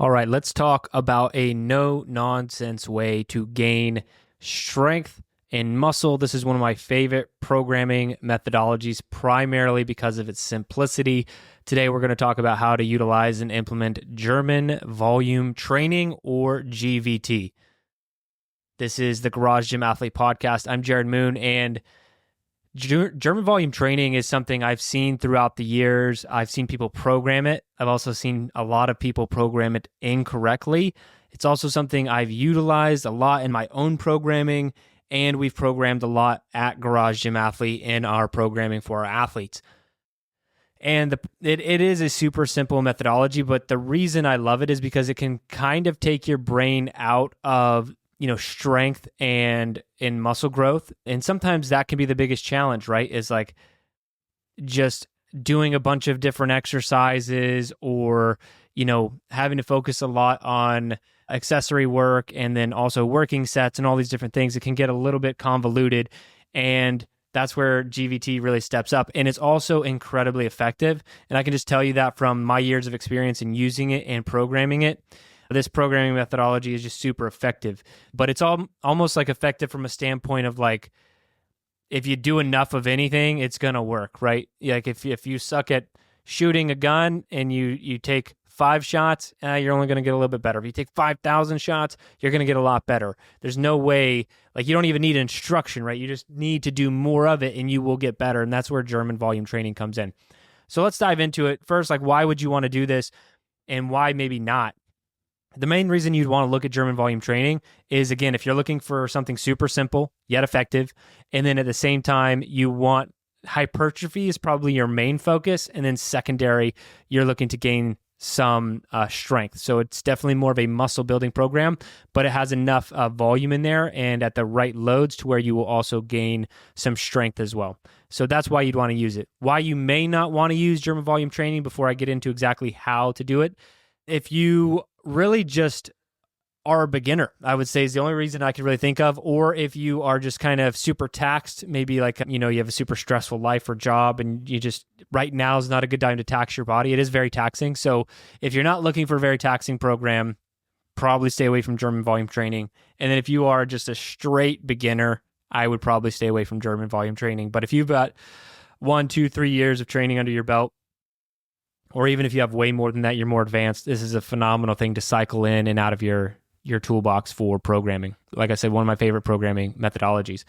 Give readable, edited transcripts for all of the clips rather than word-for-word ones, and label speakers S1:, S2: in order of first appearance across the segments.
S1: All right, let's talk about a no-nonsense way to gain strength and muscle. This is one of my favorite programming methodologies, primarily because of its simplicity. Today, we're going to talk about how to utilize and implement German volume training, or GVT. This is the Garage Gym Athlete Podcast. I'm Jerred Moon, and German volume training is something I've seen throughout the years. I've seen people program it. I've also seen a lot of people program it incorrectly. It's also something I've utilized a lot in my own programming, and we've programmed a lot at Garage Gym Athlete in our programming for our athletes. And it is a super simple methodology, but the reason I love it is because it can kind of take your brain out of strength and in muscle growth. And sometimes that can be the biggest challenge, right? Is like just doing a bunch of different exercises or, having to focus a lot on accessory work and then also working sets and all these different things. It can get a little bit convoluted, and that's where GVT really steps up. And it's also incredibly effective. And I can just tell you that from my years of experience in using it and programming it. This programming methodology is just super effective, but it's almost like effective from a standpoint of like, if you do enough of anything, it's going to work, right? Like if you suck at shooting a gun and you take 5 shots, you're only going to get a little bit better. If you take 5,000 shots, you're going to get a lot better. There's no way, like you don't even need instruction, right? You just need to do more of it and you will get better. And that's where German volume training comes in. So let's dive into it. First, like why would you want to do this and why maybe not? The main reason you'd want to look at German volume training is, again, if you're looking for something super simple yet effective, and then at the same time you want hypertrophy is probably your main focus, and then secondary, you're looking to gain some strength. So it's definitely more of a muscle building program, but it has enough volume in there and at the right loads to where you will also gain some strength as well. So that's why you'd want to use it. Why you may not want to use German volume training, before I get into exactly how to do it, if you really just are a beginner, I would say is the only reason I could really think of, or if you are just kind of super taxed, maybe like, you have a super stressful life or job and you just, right now is not a good time to tax your body. It is very taxing. So if you're not looking for a very taxing program, probably stay away from German volume training. And then if you are just a straight beginner, I would probably stay away from German volume training. But if you've got 1, 2, 3 years of training under your belt, or even if you have way more than that, you're more advanced, this is a phenomenal thing to cycle in and out of your toolbox for programming. Like I said, one of my favorite programming methodologies.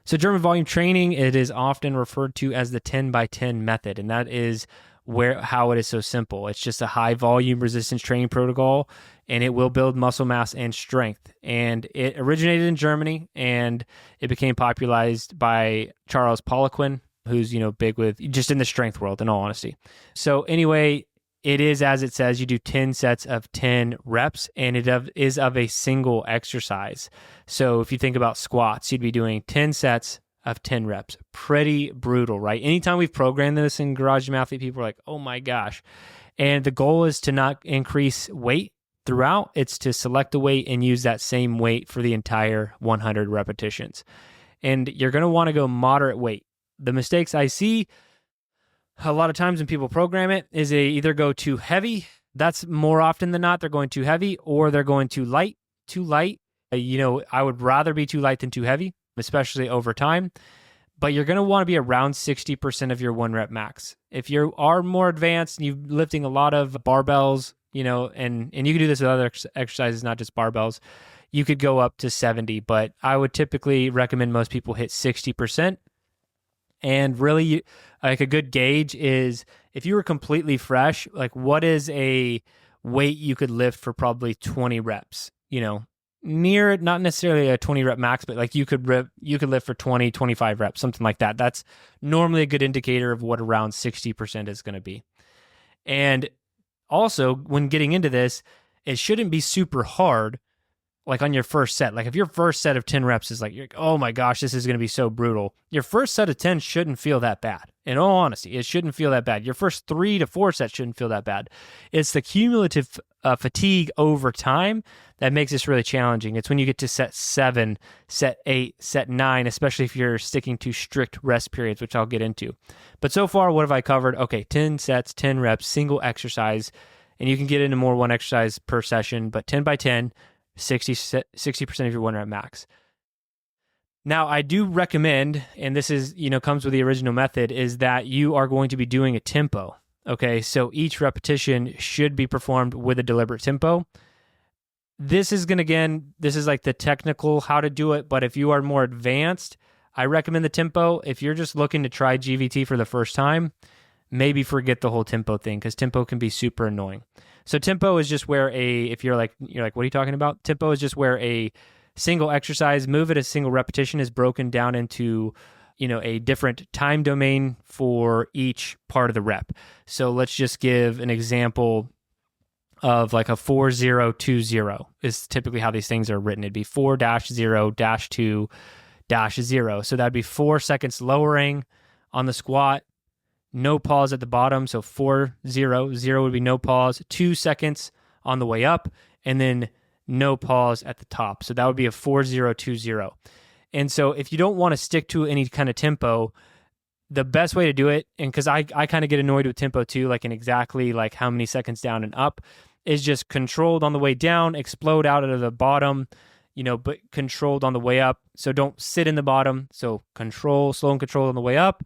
S1: So German volume training, it is often referred to as the 10 by 10 method, and that is how it is so simple. It's just a high volume resistance training protocol, and it will build muscle mass and strength. And it originated in Germany, and it became popularized by Charles Poliquin, who's, big with just in the strength world, in all honesty. So anyway, it is, as it says, you do 10 sets of 10 reps, and it is of a single exercise. So if you think about squats, you'd be doing 10 sets of 10 reps. Pretty brutal, right? Anytime we've programmed this in Garage Gym Athlete, people are like, oh my gosh. And the goal is to not increase weight throughout. It's to select a weight and use that same weight for the entire 100 repetitions. And you're going to want to go moderate weight. The mistakes I see a lot of times when people program it is they either go too heavy. That's more often than not, they're going too heavy, or they're going too light. Too light. I would rather be too light than too heavy, especially over time. But you're going to want to be around 60% of your 1 rep max. If you are more advanced and you're lifting a lot of barbells, and you can do this with other exercises, not just barbells, you could go up to 70. But I would typically recommend most people hit 60%. And really, like a good gauge is if you were completely fresh, like what is a weight you could lift for probably 20 reps, near it, not necessarily a 20 rep max, but like you could lift for 20, 25 reps, something like that. That's normally a good indicator of what around 60% is going to be. And also when getting into this, it shouldn't be super hard. Like on your first set, like if your first set of 10 reps is like, you're like, oh my gosh, this is going to be so brutal. Your first set of 10 shouldn't feel that bad. In all honesty, it shouldn't feel that bad. Your first 3 to 4 sets shouldn't feel that bad. It's the cumulative fatigue over time that makes this really challenging. It's when you get to set 7, set 8, set 9, especially if you're sticking to strict rest periods, which I'll get into. But so far, what have I covered? Okay, 10 sets, 10 reps, single exercise. and you can get into more one exercise per session, but 10 by 10, 60% of your 1 rep max. Now, I do recommend, and this is, comes with the original method, is that you are going to be doing a tempo. Okay, so each repetition should be performed with a deliberate tempo. This is like the technical how to do it, but if you are more advanced, I recommend the tempo. If you're just looking to try GVT for the first time, maybe forget the whole tempo thing, because tempo can be super annoying. So tempo is just where if you're like, what are you talking about? Tempo is just where a single exercise, move at a single repetition, is broken down into, a different time domain for each part of the rep. So let's just give an example of like a 4-0-2-0 is typically how these things are written. It'd be 4-0-2-0. So that'd be 4 seconds lowering on the squat, no pause at the bottom. So 4-0, 0 would be no pause, 2 seconds on the way up, and then no pause at the top. So that would be a 4-0-2-0. And so if you don't want to stick to any kind of tempo, the best way to do it, and because I kind of get annoyed with tempo too, like in exactly like how many seconds down and up, is just controlled on the way down, explode out of the bottom, but controlled on the way up. So don't sit in the bottom. So slow and controlled on the way up,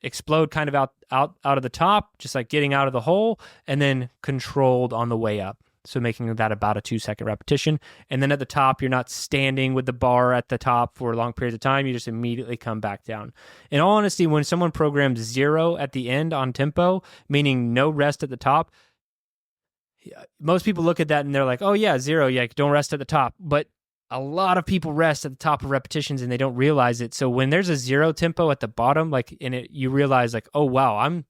S1: explode kind of out of the top, just like getting out of the hole, and then controlled on the way up. So making that about a 2-second repetition. And then at the top, you're not standing with the bar at the top for long periods of time. You just immediately come back down. In all honesty, when someone programs 0 at the end on tempo, meaning no rest at the top, most people look at that and they're like, oh yeah, 0, yeah, don't rest at the top. But a lot of people rest at the top of repetitions and they don't realize it. So when there's a 0 tempo at the bottom, you realize like, oh wow,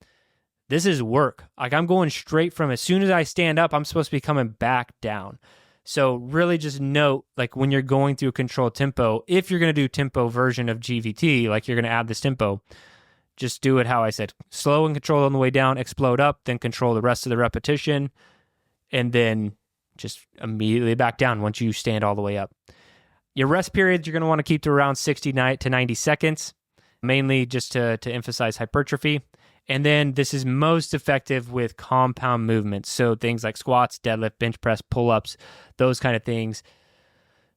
S1: this is work. Like I'm going straight from, as soon as I stand up, I'm supposed to be coming back down. So really just note, like when you're going through a controlled tempo, if you're going to do tempo version of GVT, like you're going to add this tempo, just do it how I said, slow and controlled on the way down, explode up, then control the rest of the repetition, and then just immediately back down once you stand all the way up. Your rest periods, you're going to want to keep to around 60 to 90 seconds, mainly just to emphasize hypertrophy. And then this is most effective with compound movements. So things like squats, deadlift, bench press, pull-ups, those kind of things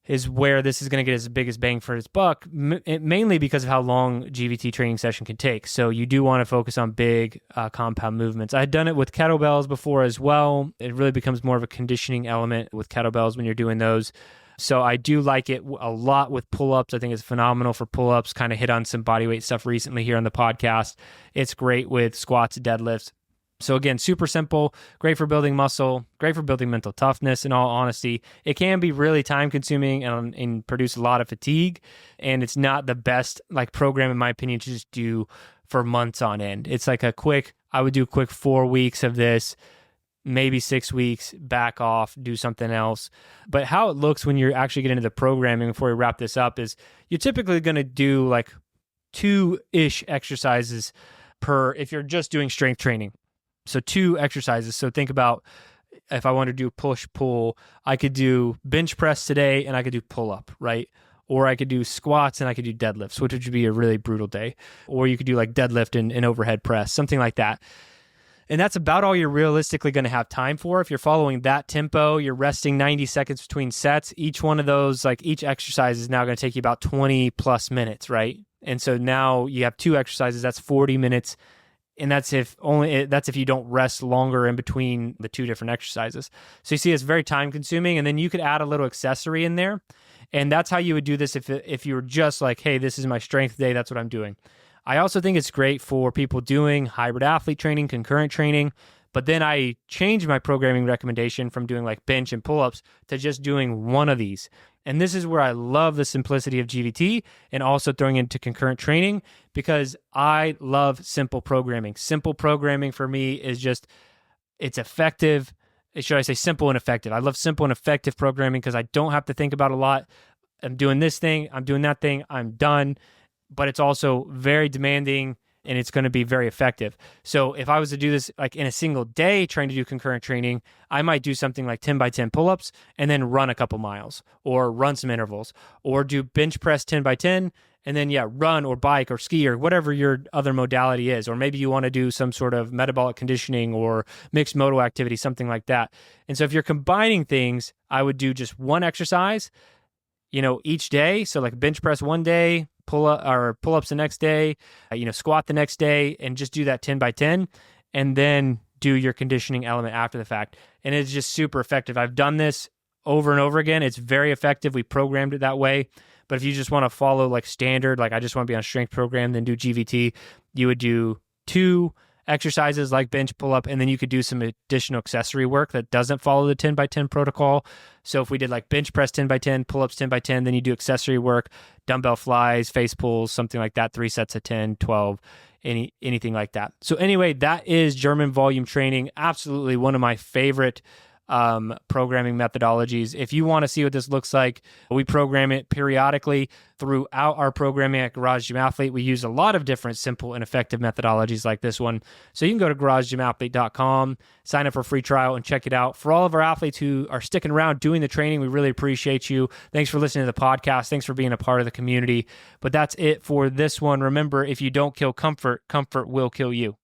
S1: is where this is going to get its biggest bang for its buck, mainly because of how long GVT training session can take. So you do want to focus on big compound movements. I had done it with kettlebells before as well. It really becomes more of a conditioning element with kettlebells when you're doing those. So I do like it a lot with pull-ups. I think it's phenomenal for pull-ups. Kind of hit on some bodyweight stuff recently here on the podcast. It's great with squats, deadlifts. So again, super simple, great for building muscle, great for building mental toughness. In all honesty, it can be really time consuming and produce a lot of fatigue. And it's not the best program, in my opinion, to just do for months on end. It's like I would do a quick 4 weeks of this, maybe 6 weeks, back off, do something else. But how it looks when you actually get into the programming, before we wrap this up, is you're typically going to do 2-ish exercises if you're just doing strength training. So 2 exercises. So think about, if I want to do push-pull, I could do bench press today and I could do pull-up, right? Or I could do squats and I could do deadlifts, which would be a really brutal day. Or you could do deadlift and overhead press, something like that. And that's about all you're realistically going to have time for. If you're following that tempo, you're resting 90 seconds between sets. Each one of those, each exercise is now going to take you about 20 plus minutes, right? And so now you have 2 exercises, that's 40 minutes. And that's if you don't rest longer in between the 2 different exercises. So you see, it's very time consuming. And then you could add a little accessory in there. And that's how you would do this if you were just hey, this is my strength day, that's what I'm doing. I also think it's great for people doing hybrid athlete training, concurrent training, but then I changed my programming recommendation from doing bench and pull-ups to just doing one of these. And this is where I love the simplicity of GVT and also throwing into concurrent training, because I love simple programming. Simple programming for me is it's effective. Should I say simple and effective? I love simple and effective programming because I don't have to think about a lot. I'm doing this thing, I'm doing that thing, I'm done. But it's also very demanding and it's going to be very effective. So if I was to do this in a single day, trying to do concurrent training, I might do something like 10 by 10 pull-ups and then run a couple miles, or run some intervals, or do bench press 10 by 10 And then, run or bike or ski or whatever your other modality is. Or maybe you want to do some sort of metabolic conditioning or mixed moto activity, something like that. And so if you're combining things, I would do just one exercise, each day. So like bench press one day, pull-ups the next day, squat the next day, and just do that 10 by 10. And then do your conditioning element after the fact. And it's just super effective. I've done this over and over again. It's very effective. We programmed it that way. But if you just want to follow like standard, like I just want to be on a strength program, then do GVT, you would do 2 exercises like bench, pull up, and then you could do some additional accessory work that doesn't follow the 10 by 10 protocol. So if we did like bench press 10 by 10, pull ups 10 by 10, then you do accessory work, dumbbell flies, face pulls, something like that, 3 sets of 10, 12, anything like that. So anyway, that is German volume training. Absolutely one of my favorite programming methodologies. If you want to see what this looks like, we program it periodically throughout our programming at Garage Gym Athlete. We use a lot of different simple and effective methodologies like this one. So you can go to garagegymathlete.com, sign up for a free trial, and check it out. For all of our athletes who are sticking around doing the training, we really appreciate you. Thanks for listening to the podcast. Thanks for being a part of the community. But that's it for this one. Remember, if you don't kill comfort, comfort will kill you.